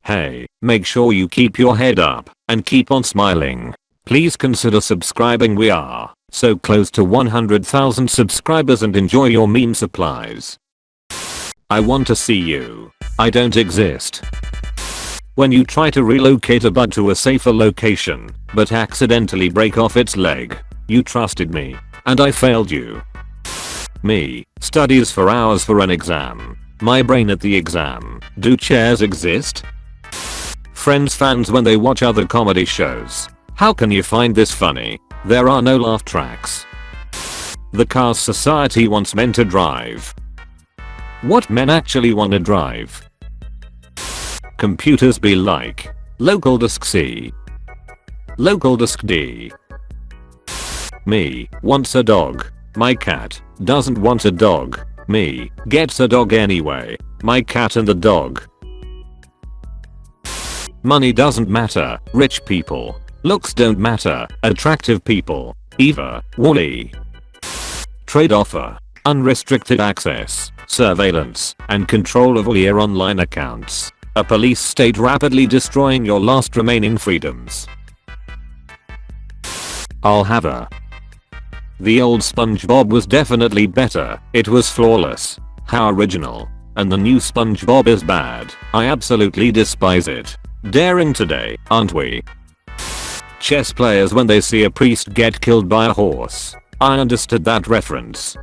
Hey, make sure you keep your head up and keep on smiling. Please consider subscribing. We are so close to 100,000 subscribers and enjoy your meme supplies. I want to see you. I don't exist. When you try to relocate a bug to a safer location, but accidentally break off its leg. You trusted me, and I failed you. Me, studies for hours for an exam. My brain at the exam. Do chairs exist? Friends fans when they watch other comedy shows. How can you find this funny? There are no laugh tracks. The cars society wants men to drive. What men actually want to drive? Computers be like. Local disk C. Local disk D. Me wants a dog. My cat doesn't want a dog. Me gets a dog anyway. My cat and the dog. Money doesn't matter. Rich people. Looks don't matter. Attractive people. Eva. Wally. Trade offer. Unrestricted access. Surveillance and control of all your online accounts. A police state rapidly destroying your last remaining freedoms. I'll have a. The old SpongeBob was definitely better. It was flawless. How original. And the new SpongeBob is bad. I absolutely despise it. Daring today, aren't we? Chess players when they see a priest get killed by a horse. I understood that reference.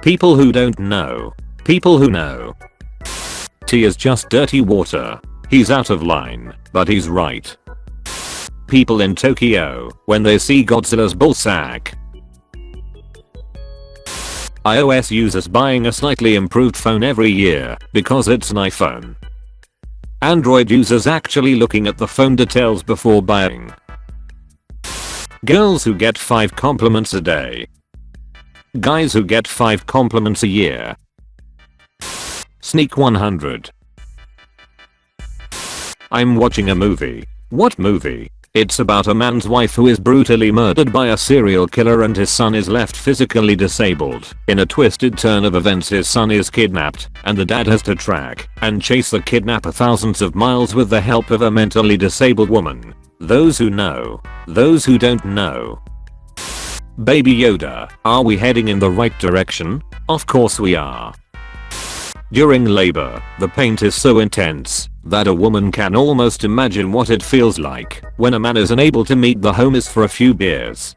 People who don't know. People who know. Tea is just dirty water. He's out of line, but he's right. People in Tokyo when they see Godzilla's ballsack. iOS users buying a slightly improved phone every year because it's an iPhone. Android users actually looking at the phone details before buying. Girls who get 5 compliments a day. Guys who get 5 compliments a year. Sneak 100. I'm watching a movie. What movie? It's about a man's wife who is brutally murdered by a serial killer and his son is left physically disabled. In a twisted turn of events his son is kidnapped and the dad has to track and chase the kidnapper thousands of miles with the help of a mentally disabled woman. Those who know. Those who don't know. Baby Yoda, are we heading in the right direction? Of course we are. During labor, the pain is so intense that a woman can almost imagine what it feels like when a man is unable to meet the homies for a few beers.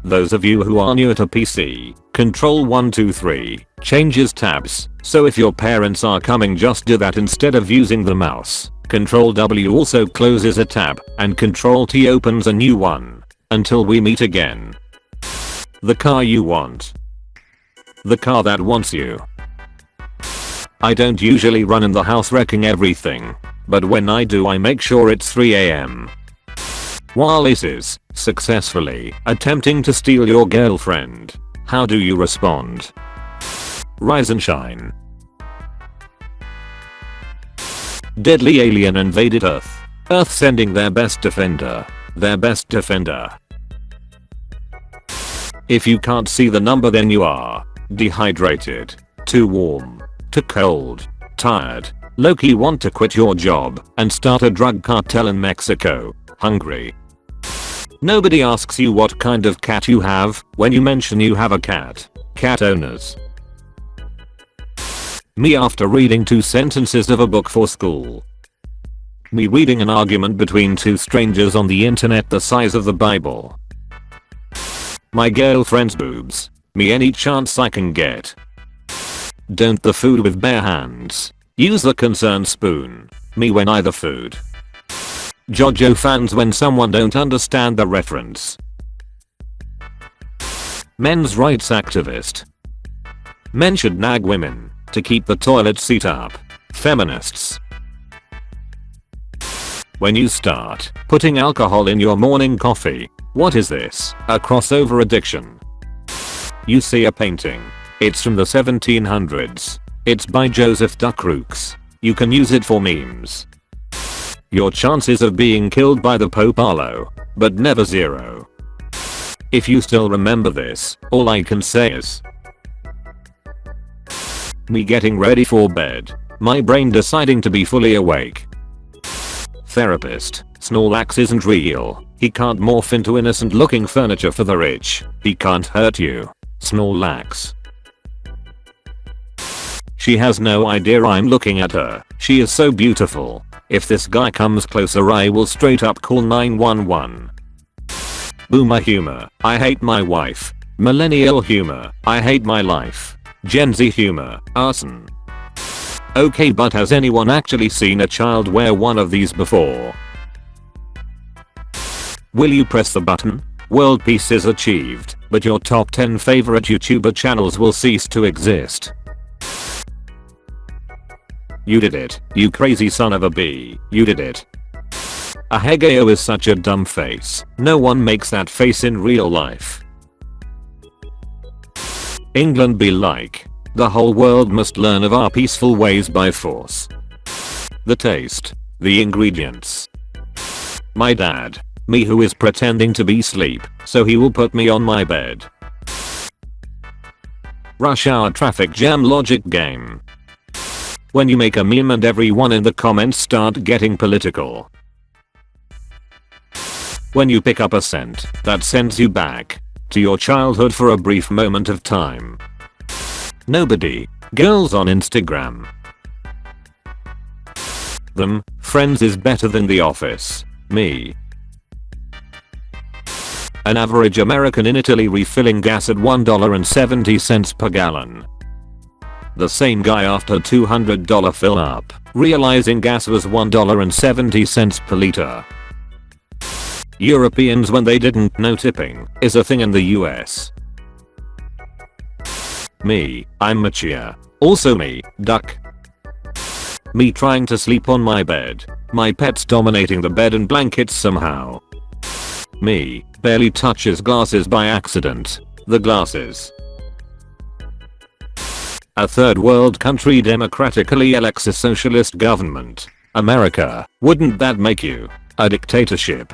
Those of you who are new to PC, Control 123 changes tabs, so if your parents are coming just do that instead of using the mouse. Control W also closes a tab and Control T opens a new one. Until we meet again. The car you want. The car that wants you. I don't usually run in the house wrecking everything, but when I do I make sure it's 3 AM. While it is successfully attempting to steal your girlfriend, how do you respond? Rise and shine. Deadly alien invaded Earth. Earth sending their best defender. Their best defender. If you can't see the number then you are dehydrated, too warm, too cold, tired, low-key want to quit your job and start a drug cartel in Mexico, hungry. Nobody asks you what kind of cat you have when you mention you have a cat. Cat owners. Me after reading 2 sentences of a book for school. Me reading an argument between 2 strangers on the internet the size of the Bible. My girlfriend's boobs. Me any chance I can get. Don't the food with bare hands. Use the concerned spoon. Me when either food. JoJo fans when someone don't understand the reference. Men's rights activist. Men should nag women to keep the toilet seat up. Feminists. When you start putting alcohol in your morning coffee. What is this? A crossover addiction. You see a painting. It's from the 1700s. It's by Joseph Ducreux. You can use it for memes. Your chances of being killed by the Pope are low, but never zero. If you still remember this, all I can say is Me getting ready for bed. My brain deciding to be fully awake. Therapist. Snorlax isn't real. He can't morph into innocent looking furniture for the rich. He can't hurt you. Snorlax. She has no idea I'm looking at her. She is so beautiful. If this guy comes closer I will straight up call 911. Boomer humor. I hate my wife. Millennial humor. I hate my life. Gen Z humor. Arson. Okay, but has anyone actually seen a child wear one of these before? Will you press the button? World peace is achieved, but your top 10 favorite YouTuber channels will cease to exist. You did it, you crazy son of a bee, you did it. A Hegeo is such a dumb face. No one makes that face in real life. England be like. The whole world must learn of our peaceful ways by force. The taste. The ingredients. My dad. Me who is pretending to be asleep, so he will put me on my bed. Rush hour traffic jam logic game. When you make a meme and everyone in the comments start getting political. When you pick up a scent that sends you back to your childhood for a brief moment of time. Nobody. Girls on Instagram. Them. Friends is better than The Office. Me. An average American in Italy refilling gas at $1.70 per gallon. The same guy after $200 fill up, realizing gas was $1.70 per liter. Europeans when they didn't know tipping is a thing in the US. Me, I'm mature. Also me, duck. Me trying to sleep on my bed. My pets dominating the bed and blankets somehow. Me, barely touches glasses by accident. The glasses. A third world country democratically elects a socialist government. America, wouldn't that make you a dictatorship?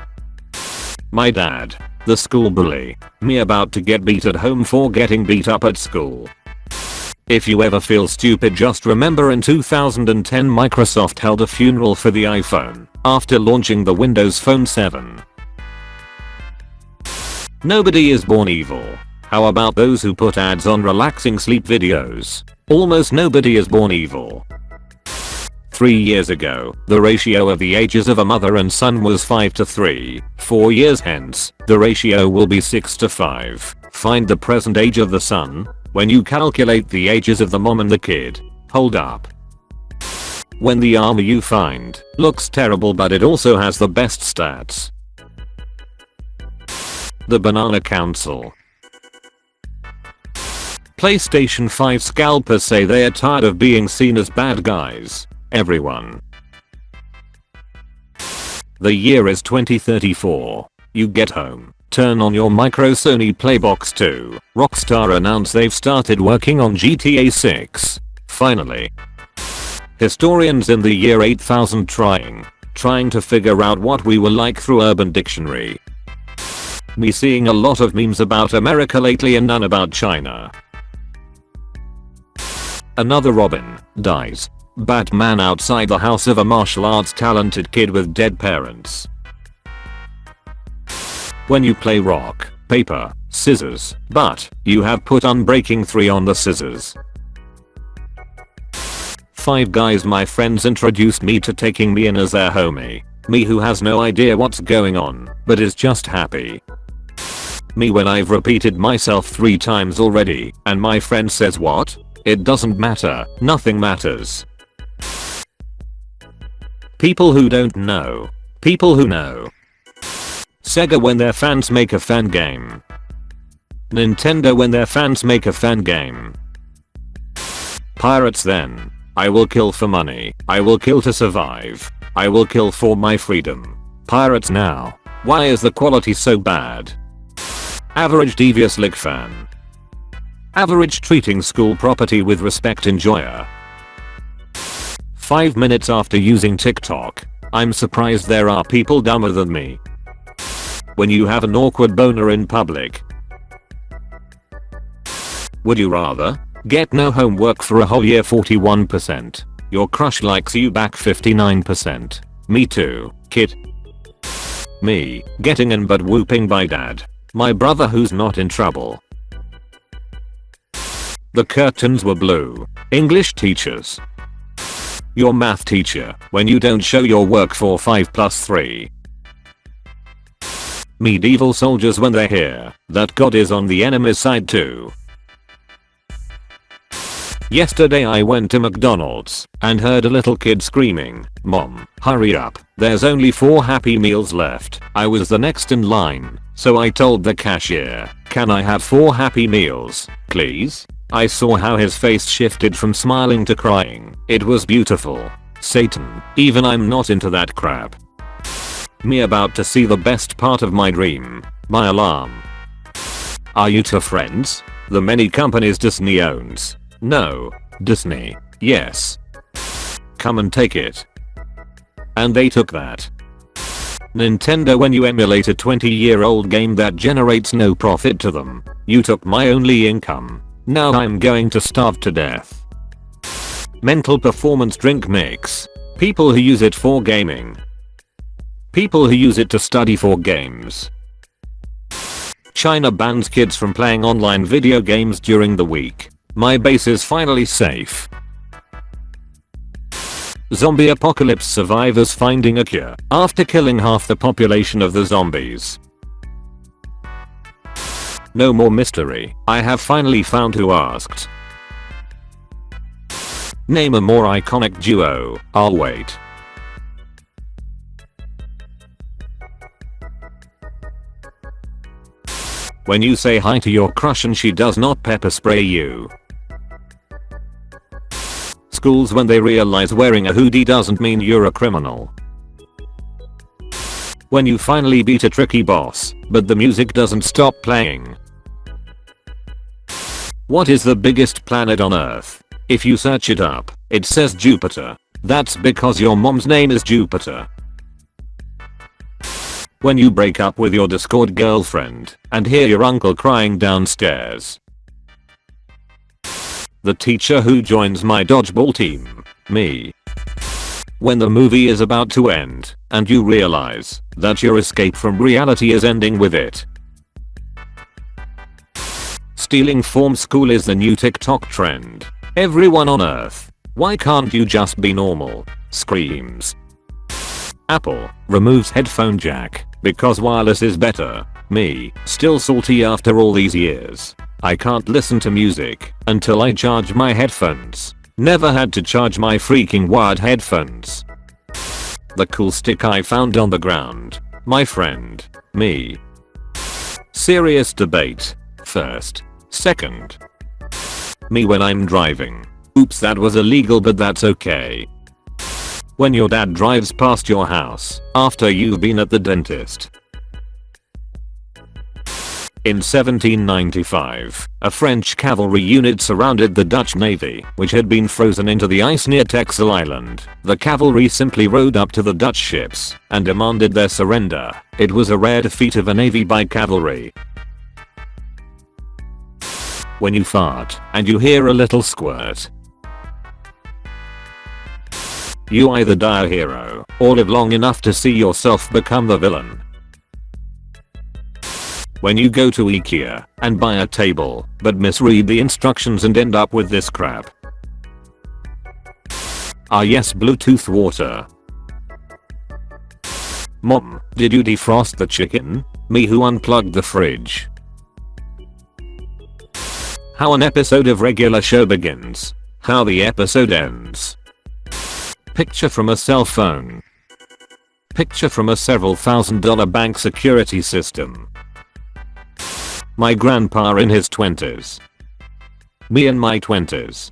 My dad. The school bully. Me about to get beat at home for getting beat up at school. If you ever feel stupid, just remember in 2010 Microsoft held a funeral for the iPhone after launching the Windows Phone 7. Nobody is born evil. How about those who put ads on relaxing sleep videos? Almost nobody is born evil. 3 years ago, the ratio of the ages of a mother and son was 5:3. 4 years hence, the ratio will be 6:5. Find the present age of the son when you calculate the ages of the mom and the kid. Hold up. When the armor you find looks terrible but it also has the best stats. The Banana Council. PlayStation 5 scalpers say they are tired of being seen as bad guys. Everyone. The year is 2034. You get home. Turn on your micro Sony Playbox 2. Rockstar announced they've started working on GTA 6. Finally. Historians in the year 8000 trying to figure out what we were like through Urban Dictionary. Me seeing a lot of memes about America lately and none about China. Another Robin dies. Batman outside the house of a martial arts talented kid with dead parents. When you play rock, paper, scissors, but you have put Unbreaking 3 on the scissors. 5 guys my friends introduced me to taking me in as their homie. Me who has no idea what's going on, but is just happy. Me when I've repeated myself 3 times already, and my friend says what? It doesn't matter, nothing matters. People who don't know. People who know. Sega when their fans make a fan game. Nintendo when their fans make a fan game. Pirates then. I will kill for money. I will kill to survive. I will kill for my freedom. Pirates now. Why is the quality so bad? Average devious lick fan. Average treating school property with respect enjoyer. 5 minutes after using TikTok. I'm surprised there are people dumber than me. When you have an awkward boner in public. Would you rather Get no homework for a whole year 41%. Your crush likes you back 59%. Me too, kid. Me, getting in but whooping by dad. My brother who's not in trouble. The curtains were blue. English teachers. Your math teacher when you don't show your work for 5 plus 3. Medieval soldiers when they hear that God is on the enemy's side too. Yesterday I went to McDonald's and heard a little kid screaming, "Mom, hurry up, there's only 4 Happy Meals left." I was the next in line, so I told the cashier, "Can I have 4 Happy Meals, please?" I saw how his face shifted from smiling to crying. It was beautiful. Satan, even I'm not into that crap. Me about to see the best part of my dream. My alarm. Are you two friends? The many companies Disney owns. No. Disney. Yes. Come and take it. And they took that. Nintendo, when you emulate a 20-year-old game that generates no profit to them. You took my only income. Now I'm going to starve to death. Mental performance drink mix. People who use it for gaming. People who use it to study for games. China bans kids from playing online video games during the week. My base is finally safe. Zombie apocalypse survivors finding a cure after killing half the population of the zombies. No more mystery. I have finally found who asked. Name a more iconic duo. I'll wait. When you say hi to your crush and she does not pepper spray you. Schools when they realize wearing a hoodie doesn't mean you're a criminal. When you finally beat a tricky boss, but the music doesn't stop playing. What is the biggest planet on Earth? If you search it up, it says Jupiter. That's because your mom's name is Jupiter. When you break up with your Discord girlfriend and hear your uncle crying downstairs. The teacher who joins my dodgeball team. Me. When the movie is about to end and you realize that your escape from reality is ending with it. Stealing from school is the new TikTok trend. Everyone on Earth, why can't you just be normal? Screams. Apple removes headphone jack because wireless is better. Me, still salty after all these years. I can't listen to music until I charge my headphones. Never had to charge my freaking wired headphones. The cool stick I found on the ground. My friend. Me. Serious debate. First. Second. Me when I'm driving. Oops, that was illegal, but that's okay. When your dad drives past your house after you've been at the dentist. In 1795, a French cavalry unit surrounded the Dutch navy, which had been frozen into the ice near Texel Island. The cavalry simply rowed up to the Dutch ships and demanded their surrender. It was a rare defeat of a navy by cavalry. When you fart and you hear a little squirt. You either die a hero or live long enough to see yourself become the villain. When you go to IKEA and buy a table but misread the instructions and end up with this crap. Ah yes, Bluetooth water. Mom, did you defrost the chicken? Me who unplugged the fridge. How an episode of regular show begins. How the episode ends. Picture from a cell phone. Picture from a several $1,000 bank security system. My grandpa in his 20s. Me in my 20s.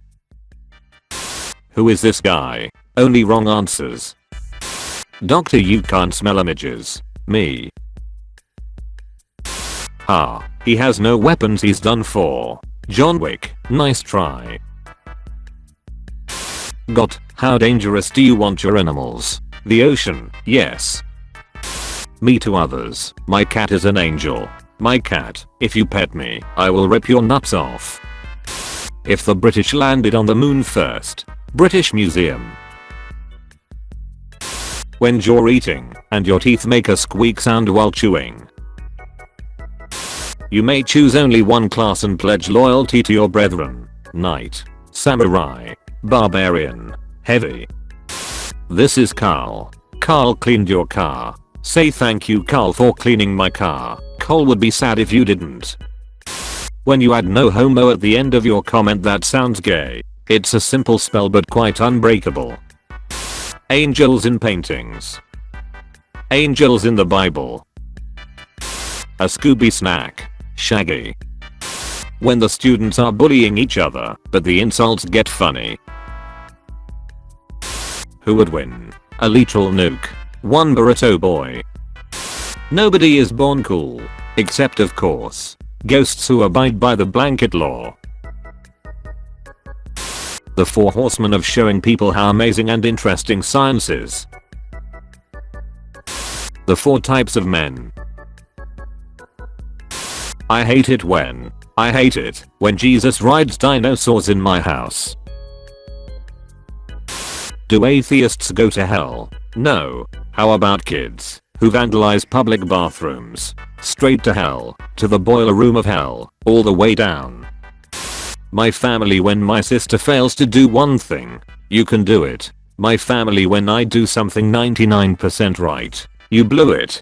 Who is this guy? Only wrong answers. Doctor, you can't smell images. Me. Ah, he has no weapons, he's done for. John Wick, nice try. Got, how dangerous do you want your animals? The ocean, yes. Me to others, my cat is an angel. My cat, if you pet me, I will rip your nuts off. If the British landed on the moon first. British Museum. When you're eating and your teeth make a squeak sound while chewing. You may choose only one class and pledge loyalty to your brethren. Knight, Samurai, Barbarian, Heavy. This is Carl. Carl cleaned your car. Say thank you Carl for cleaning my car. Cole would be sad if you didn't. When you add no homo at the end of your comment that sounds gay. It's a simple spell but quite unbreakable. Angels in paintings. Angels in the Bible. A Scooby snack. Shaggy. When the students are bullying each other, but the insults get funny. Who would win? A literal nuke. One burrito boy. Nobody is born cool. Except of course. Ghosts who abide by the blanket law. The 4 horsemen of showing people how amazing and interesting science is. The 4 types of men. I hate it when Jesus rides dinosaurs in my house. Do atheists go to hell? No. How about kids who vandalize public bathrooms? Straight to hell, to the boiler room of hell, all the way down. My family when my sister fails to do one thing. You can do it. My family when I do something 99% right. You blew it.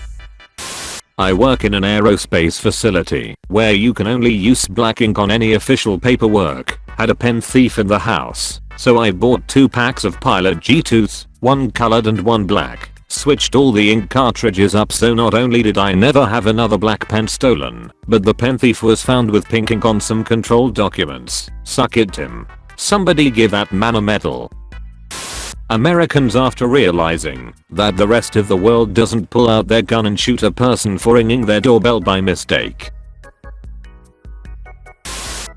I work in an aerospace facility where you can only use black ink on any official paperwork. Had a pen thief in the house, so I bought 2 packs of Pilot G2s, one colored and one black. Switched all the ink cartridges up so not only did I never have another black pen stolen, but the pen thief was found with pink ink on some controlled documents. Suck it Tim. Somebody give that man a medal. Americans after realizing that the rest of the world doesn't pull out their gun and shoot a person for ringing their doorbell by mistake.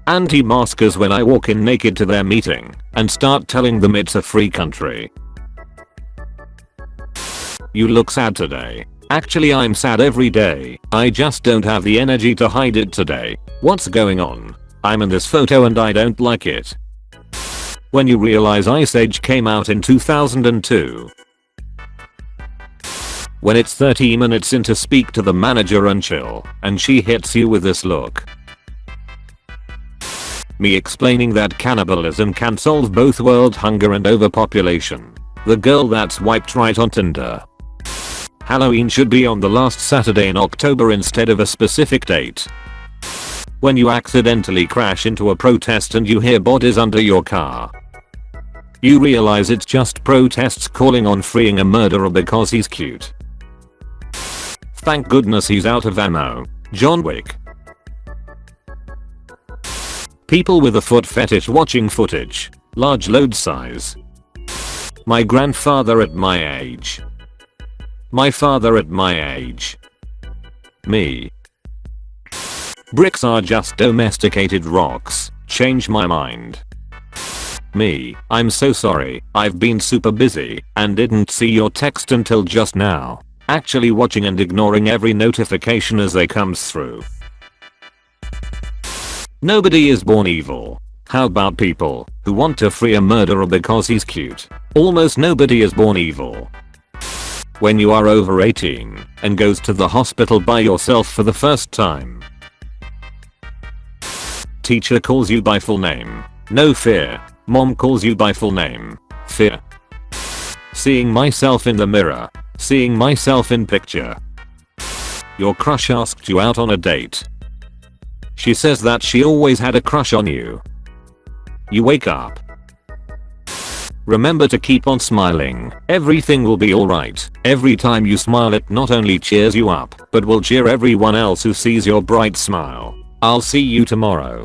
Anti-maskers when I walk in naked to their meeting and start telling them it's a free country. You look sad today. Actually I'm sad every day. I just don't have the energy to hide it today. What's going on? I'm in this photo and I don't like it. When you realize Ice Age came out in 2002. When it's 30 minutes in to speak to the manager and chill, and she hits you with this look. Me explaining that cannibalism can solve both world hunger and overpopulation. The girl that's wiped right on Tinder. Halloween should be on the last Saturday in October instead of a specific date. When you accidentally crash into a protest and you hear bodies under your car. You realize it's just protests calling on freeing a murderer because he's cute. Thank goodness he's out of ammo. John Wick. People with a foot fetish watching footage. Large load size. My grandfather at my age. My father at my age. Me. Bricks are just domesticated rocks. Change my mind. Me. I'm so sorry. I've been super busy and didn't see your text until just now. Actually watching and ignoring every notification as they comes through. Nobody is born evil. How about people who want to free a murderer because he's cute? Almost nobody is born evil. When you are over 18 and goes to the hospital by yourself for the first time. Teacher calls you by full name. No fear. Mom calls you by full name. Fear. Seeing myself in the mirror. Seeing myself in picture. Your crush asked you out on a date. She says that she always had a crush on you. You wake up. Remember to keep on smiling. Everything will be alright. Every time you smile it not only cheers you up, but will cheer everyone else who sees your bright smile. I'll see you tomorrow.